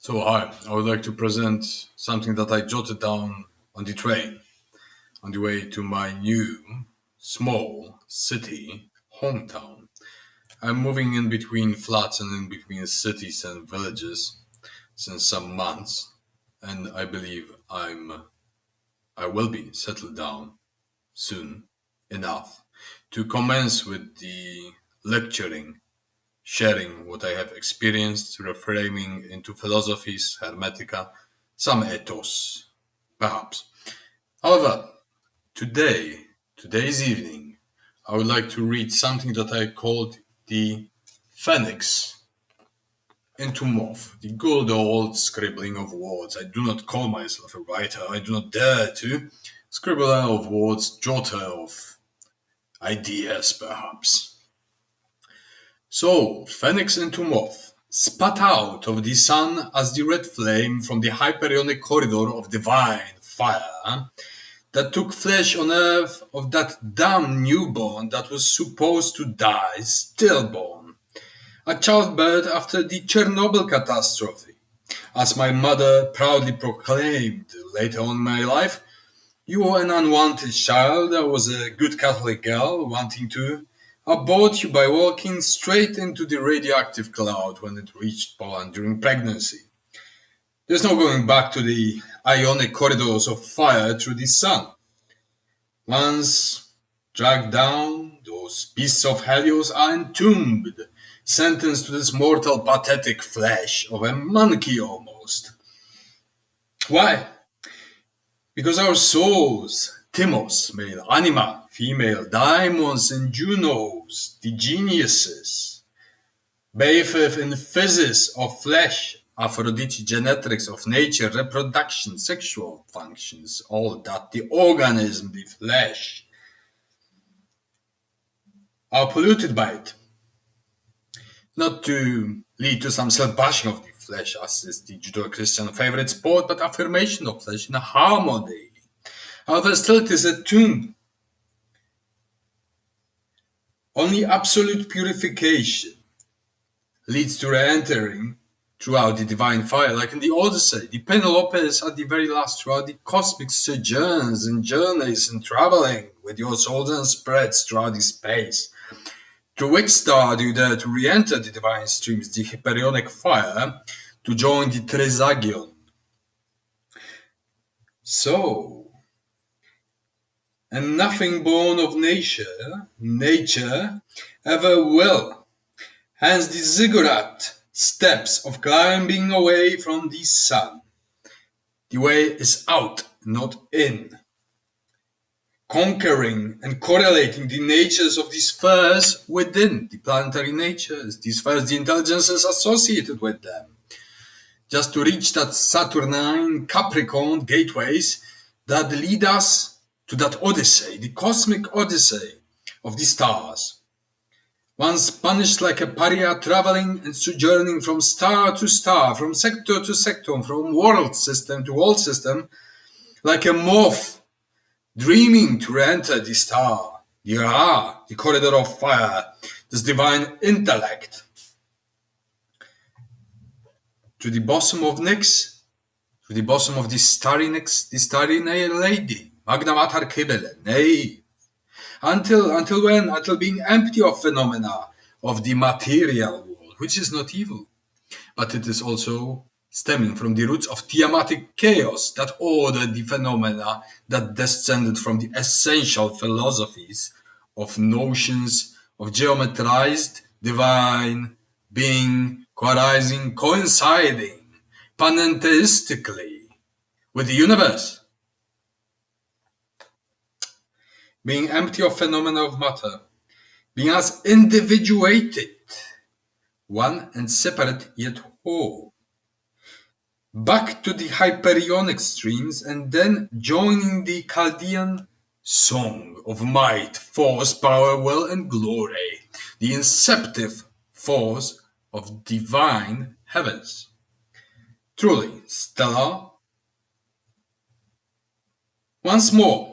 Hi, I would like to present something that I jotted down on the train on the way to my new small city hometown. I'm moving in between flats and in between cities and villages since some months, and I believe I will be settled down soon enough to commence with the lecturing, sharing what I have experienced, reframing into philosophies, hermetica, some ethos, perhaps. However, today's evening, I would like to read something that I called the Phoenix into Moth, the good old scribbling of words. I do not call myself a writer, I do not dare to. Scribbler of words, jotter of ideas, perhaps. So, Phoenix into Moth, spat out of the sun as the red flame from the hyperionic corridor of divine fire that took flesh on earth of that damn newborn that was supposed to die stillborn, a childbirth after the Chernobyl catastrophe. As my mother proudly proclaimed later on in my life, you were an unwanted child. I was a good Catholic girl wanting to abort you by walking straight into the radioactive cloud when it reached Poland during pregnancy. There's no going back to the ionic corridors of fire through the sun. Once dragged down, those beasts of Helios are entombed, sentenced to this mortal pathetic flesh of a monkey almost. Why? Because our souls, Timos, male anima, female daimons and Junos, the geniuses, bathed in physis of flesh, Aphrodite genetics of nature, reproduction, sexual functions, all that the organism, the flesh, are polluted by it. Not to lead to some self-bashing of the flesh, as is the Judeo-Christian favorite sport, but affirmation of flesh in harmony. However, still it is a tomb. Only absolute purification leads to re-entering throughout the divine fire, like in the Odyssey. The Penelope is at the very last throughout the cosmic sojourns and journeys and traveling with your souls and spirits throughout the space. Through which star do you dare to re-enter the divine streams, the Hyperionic fire, to join the Trisagion? So, and nothing born of nature ever will. Hence the ziggurat steps of climbing away from the sun. The way is out, not in. Conquering and correlating the natures of these spheres within, the planetary natures, these spheres, the intelligences associated with them, just to reach that Saturnine Capricorn gateways that lead us to that Odyssey, the cosmic Odyssey of the stars. Once punished like a pariah, traveling and sojourning from star to star, from sector to sector, from world system to world system, like a moth dreaming to re-enter the star, the corridor of fire, this divine intellect. To the bosom of Nyx, to the bosom of the starry Nyx, the starry lady, Magna Mater Kybele, nay. Until when? Until being empty of phenomena of the material world, which is not evil, but it is also stemming from the roots of Tiamatic chaos that ordered the phenomena that descended from the essential philosophies of notions of geometrized divine being coinciding panentheistically with the universe, being empty of phenomena of matter, being as individuated, one and separate yet whole, back to the hyperionic streams, and then joining the Chaldean song of might, force, power, will, and glory, the inceptive force of divine heavens. Truly, stellar. Once more,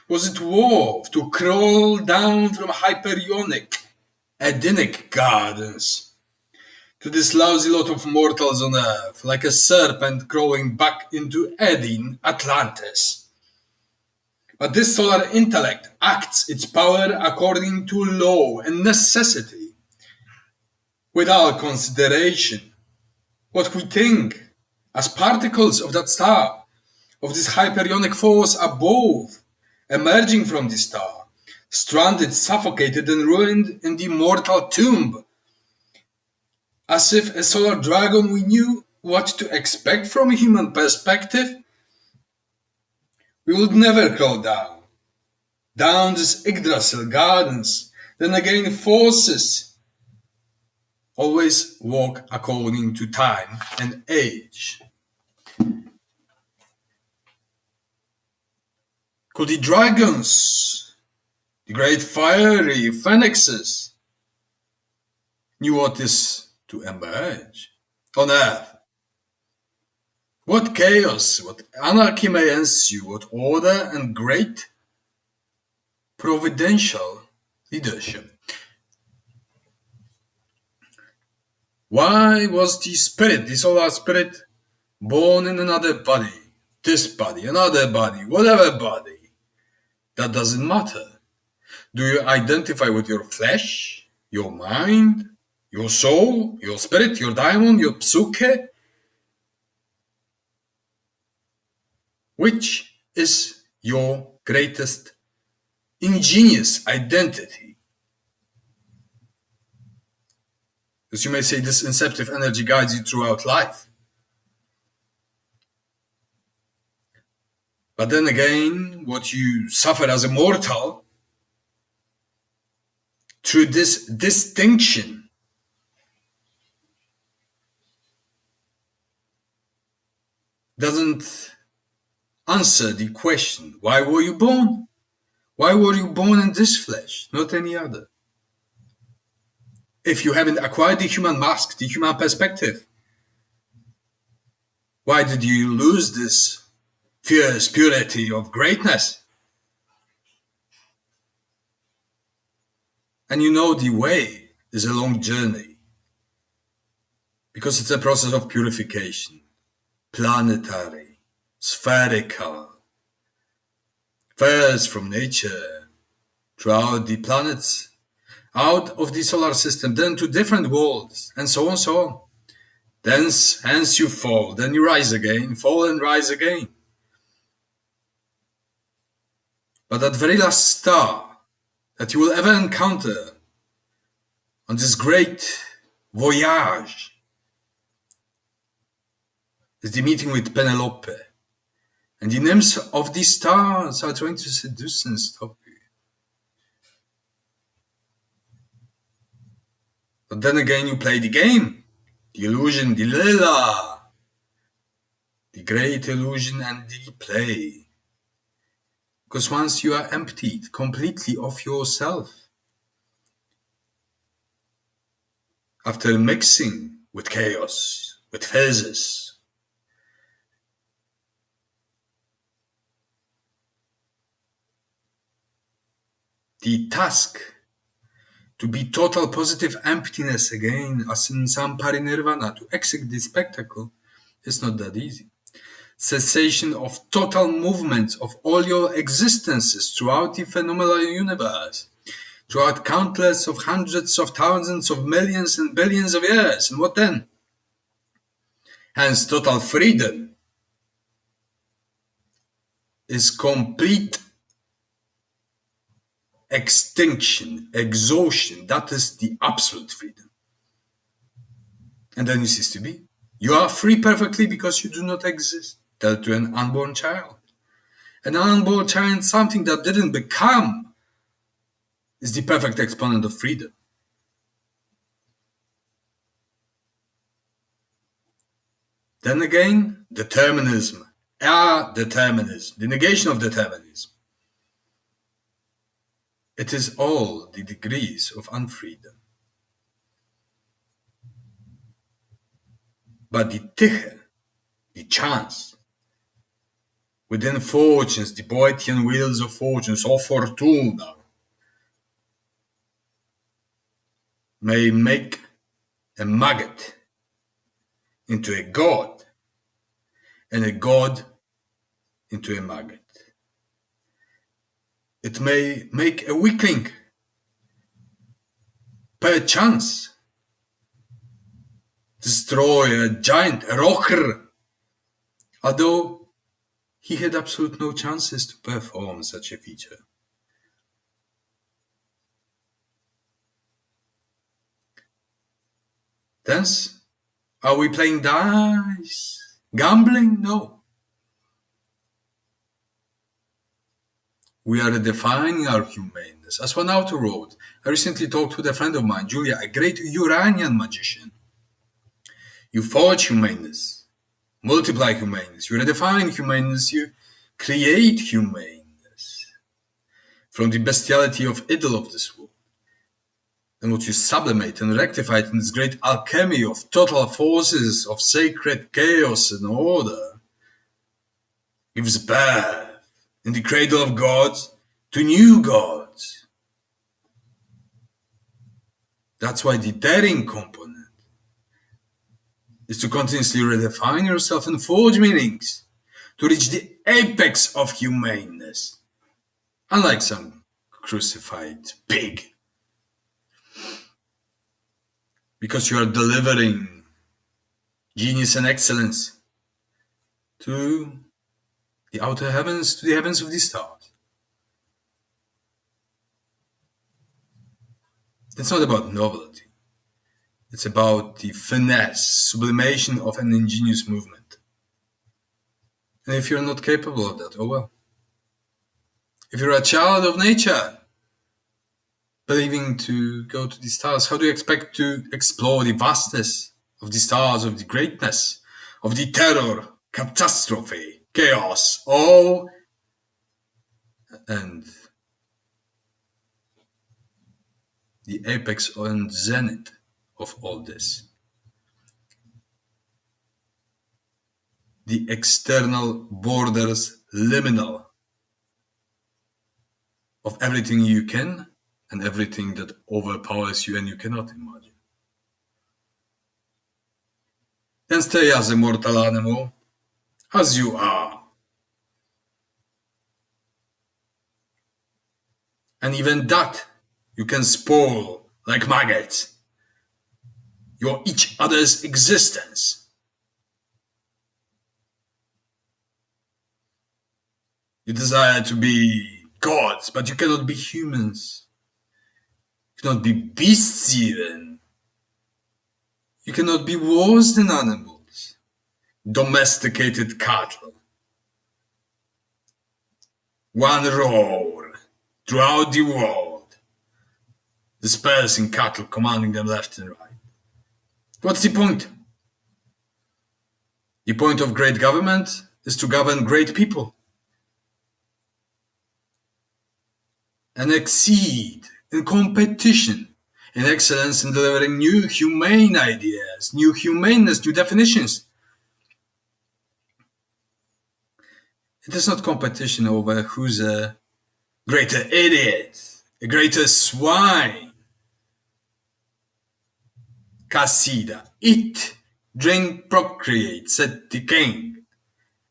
was it worth to crawl down from hyperionic, Edenic gardens to this lousy lot of mortals on earth, like a serpent crawling back into Eden, Atlantis. But this solar intellect acts its power according to law and necessity, without consideration. What we think as particles of that star, of this hyperionic force above, emerging from the star, stranded, suffocated, and ruined in the mortal tomb. As if a solar dragon we knew what to expect from a human perspective, we would never crawl down these Yggdrasil gardens, then again forces always walk according to time and age. Could the dragons, the great fiery phoenixes, knew what is to emerge on earth? What chaos, what anarchy may ensue, what order and great providential leadership. Why was the spirit, the solar spirit, born in another body? This body, another body, whatever body. That doesn't matter. Do you identify with your flesh, your mind, your soul, your spirit, your daimon, your psyche? Which is your greatest ingenious identity? As you may say, this inceptive energy guides you throughout life. But then again, what you suffer as a mortal, through this distinction, doesn't answer the question, why were you born? Why were you born in this flesh, not any other? If you haven't acquired the human mask, the human perspective, why did you lose this fierce purity of greatness? And you know the way is a long journey, because it's a process of purification, planetary, spherical, first from nature, throughout the planets, out of the solar system, then to different worlds, and so on, so on. Then hence you fall, then you rise again, fall and rise again. But that very last star that you will ever encounter on this great voyage is the meeting with Penelope. And the nymphs of the stars are trying to seduce and stop you. But then again you play the game, the illusion, the lila, the great illusion and the play. Because once you are emptied completely of yourself, after mixing with chaos, with phases, the task to be total positive emptiness again, as in some parinirvana, to exit this spectacle, is not that easy. Cessation of total movement of all your existences throughout the phenomenal universe, throughout countless of hundreds of thousands of millions and billions of years. And what then? Hence, total freedom is complete extinction, exhaustion. That is the absolute freedom. And then you cease to be. You are free perfectly because you do not exist. Tell to an unborn child. An unborn child, something that didn't become, is the perfect exponent of freedom. Then again, determinism, determinism, the negation of determinism. It is all the degrees of unfreedom. But the tyche, the chance, within fortunes, the Boetian wheels of fortunes, or fortuna, may make a maggot into a god, and a god into a maggot. It may make a weakling, perchance destroy a giant, a rocker, although he had absolute no chances to perform such a feature. Thence, are we playing dice? Gambling? No. We are redefining our humaneness. As one author wrote, I recently talked with a friend of mine, Julia, a great Uranian magician. You forge humaneness, multiply humaneness, you redefine humaneness, you create humaneness from the bestiality of idol of this world. And what you sublimate and rectify in this great alchemy of total forces of sacred chaos and order gives birth in the cradle of gods to new gods. That's why the daring component is to continuously redefine yourself and forge meanings to reach the apex of humaneness. Unlike some crucified pig. Because you are delivering genius and excellence to the outer heavens, to the heavens of the stars. It's not about novelty. It's about the finesse, sublimation of an ingenious movement. And if you're not capable of that, oh well. If you're a child of nature, believing to go to the stars, how do you expect to explore the vastness of the stars, of the greatness, of the terror, catastrophe, chaos, awe, and the apex and zenith of all this? The external borders liminal of everything you can and everything that overpowers you and you cannot imagine. Then stay as a mortal animal, as you are. And even that you can spoil like maggots, your each other's existence. You desire to be gods, but you cannot be humans. You cannot be beasts even. You cannot be worse than animals. Domesticated cattle. One roar throughout the world. Dispersing cattle, commanding them left and right. What's the point? The point of great government is to govern great people. And exceed in competition, in excellence in delivering new humane ideas, new humaneness, new definitions. It is not competition over who's a greater idiot, a greater swine. Casida, eat, drink, procreate, said the king.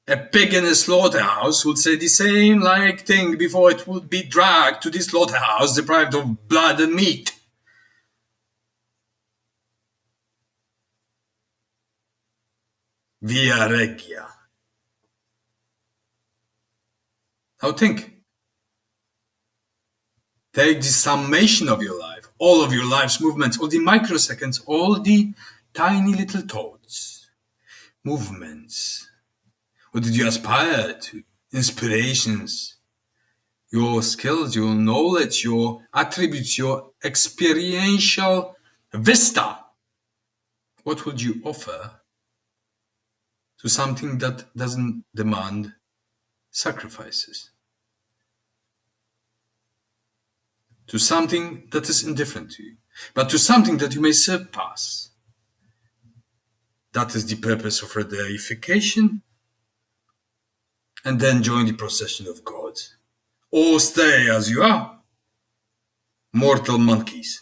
A pig in a slaughterhouse would say the same like thing before it would be dragged to the slaughterhouse deprived of blood and meat. Via Regia. Now think. Take the summation of your life, all of your life's movements, all the microseconds, all the tiny little thoughts, movements. What did you aspire to? Inspirations, your skills, your knowledge, your attributes, your experiential vista. What would you offer to something that doesn't demand sacrifices? To something that is indifferent to you, but to something that you may surpass. That is the purpose of redeification. And then join the procession of gods. Or stay as you are, mortal monkeys.